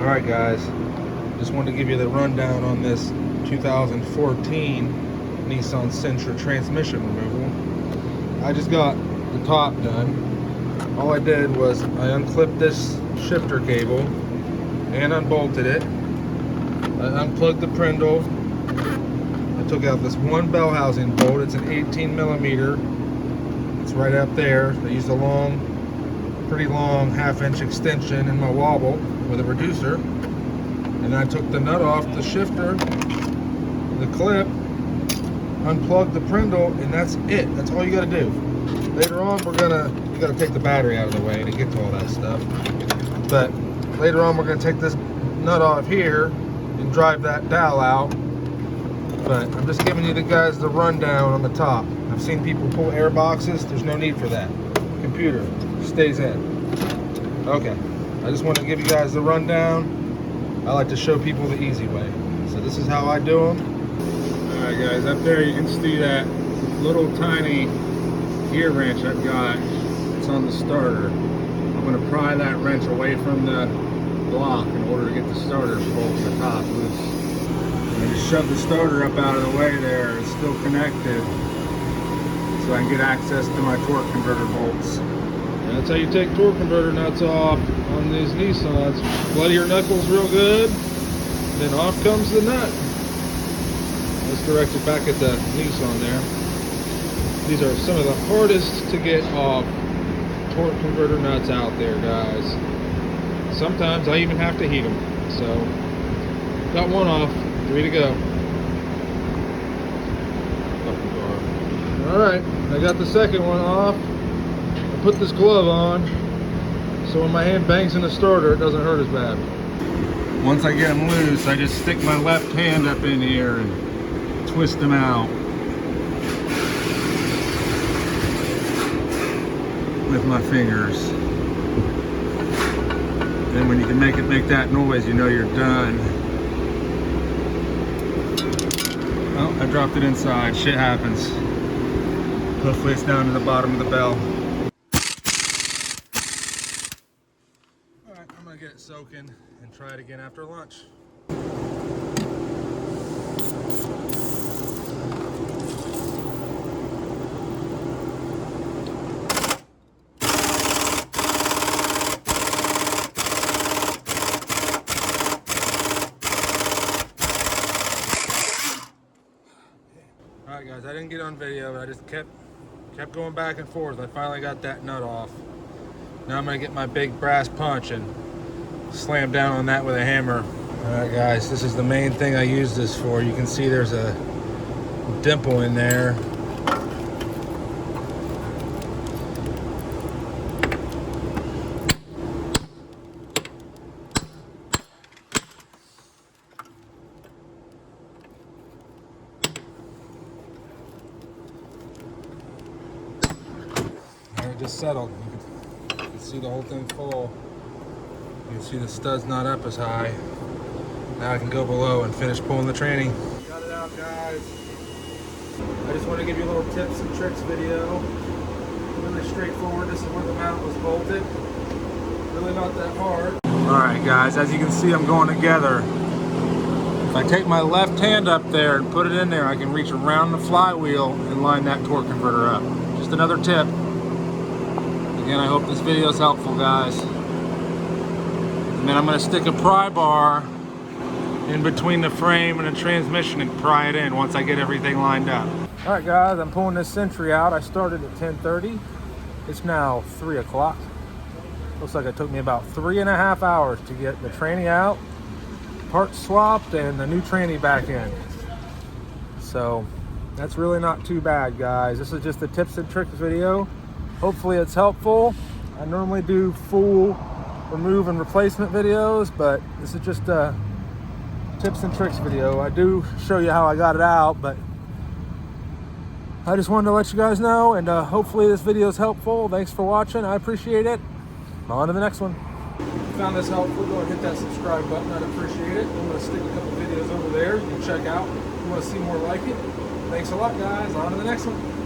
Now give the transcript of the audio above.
Alright guys, just wanted to give you the rundown on this 2014 Nissan Sentra transmission removal. I just got the top done. All I did was I unclipped this shifter cable and unbolted it. I unplugged the prindle. I took out this one bell housing bolt. It's an 18 millimeter. It's right up there. I used a pretty long half-inch extension in my wobble with a reducer. And I took the nut off the shifter, the clip, unplugged the prindle, and that's it. That's all you gotta do. Later on, you gotta take the battery out of the way to get to all that stuff. But later on, we're gonna take this nut off here and drive that dowel out. But I'm just giving you guys the rundown on the top. I've seen people pull air boxes. There's no need for that. Computer stays in. Okay, I just want to give you guys the rundown. I like to show people the easy way. So this is how I do them. Alright guys, up there you can see that little tiny gear wrench I've got. It's on the starter. I'm going to pry that wrench away from the block in order to get the starter bolt to the top loose. I just shove the starter up out of the way there. It's still connected, so I can get access to my torque converter bolts. And that's how you take torque converter nuts off on these Nissans. Bloody your knuckles real good, then off comes the nut. Let's direct it back at the Nissan there. These are some of the hardest to get off torque converter nuts out there, guys. Sometimes I even have to heat them. So, got one off. 3 to go. Alright, I got the second one off. I put this glove on so when my hand bangs in the starter it doesn't hurt as bad. Once I get them loose, I just stick my left hand up in here and twist them out with my fingers. Then when you can make that noise, you know you're done. Oh, I dropped it inside. Shit happens. Hopefully it's down to the bottom of the bell. Alright, I'm gonna get it soaking and try it again after lunch. Alright guys, I didn't get on video, but I just kept going back and forth. I finally got that nut off. Now I'm gonna get my big brass punch and slam down on that with a hammer. Alright guys, this is the main thing I use this for. You can see there's a dimple in there. It just settled. You can see the whole thing full. You can see the stud's not up as high. Now I can go below and finish pulling the tranny. Got it out, guys. I just want to give you a little tips and tricks video. Really straightforward. This is where the mount was bolted. Really not that hard. Alright guys, as you can see I'm going together. If I take my left hand up there and put it in there, I can reach around the flywheel and line that torque converter up. Just another tip. Again, I hope this video is helpful, guys. And then I'm going to stick a pry bar in between the frame and the transmission and pry it in once I get everything lined up. Alright guys, I'm pulling this Sentra out. I started at 10:30. It's now 3 o'clock. Looks like it took me about 3.5 hours to get the tranny out, parts swapped, and the new tranny back in. So that's really not too bad, guys. This is just a tips and tricks video. Hopefully it's helpful. I normally do full remove and replacement videos, but this is just a tips and tricks video. I do show you how I got it out, but I just wanted to let you guys know, and hopefully this video is helpful. Thanks for watching. I appreciate it. On to the next one. If you found this helpful, go and hit that subscribe button. I'd appreciate it. I'm going to stick a couple videos over there you can check out if you want to see more like it. Thanks a lot, guys. On to the next one.